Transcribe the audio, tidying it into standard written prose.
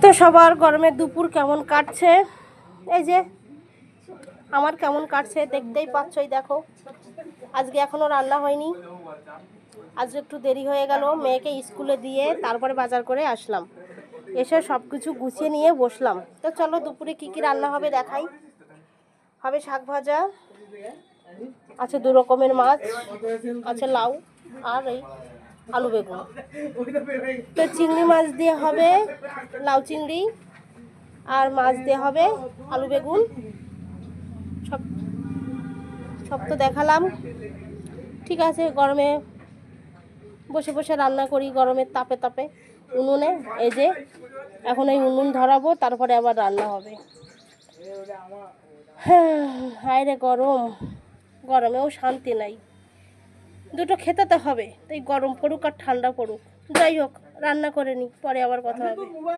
তো সবার গরমের দুপুর কেমন কাটছে, এই যে আমার কেমন কাটছে দেখতেই পাচ্ছই। দেখো আজকে এখনও রান্না হয়নি, আজকে একটু দেরি হয়ে গেল। মেয়েকে স্কুলে দিয়ে তারপরে বাজার করে আসলাম, এসে সব কিছু গুছিয়ে নিয়ে বসলাম। তো চলো দুপুরে কি কি রান্না হবে দেখাই। হবে শাক ভাজা, আছে 2 রকমের মাছ, আছে লাউ আর এই আলু বেগুন। তো চিংড়ি মাছ দিয়ে হবে লাউ চিংড়ি, আর মাছ দিয়ে হবে আলু বেগুন। সব সব তো দেখালাম। ঠিক আছে, গরমে বসে বসে রান্না করি, গরমের তাপে তাপে উনুনে। এই যে এখন এই উনুন ধরাবো, তারপরে আবার রান্না হবে। হ্যাঁ, হায় রে গরম, গরমেও শান্তি নাই। দুটো খেতে তো হবে, তাই গরম পড়ুক আর ঠান্ডা পড়ুক, যাই হোক রান্না করে নিই, পরে আবার কথা হবে।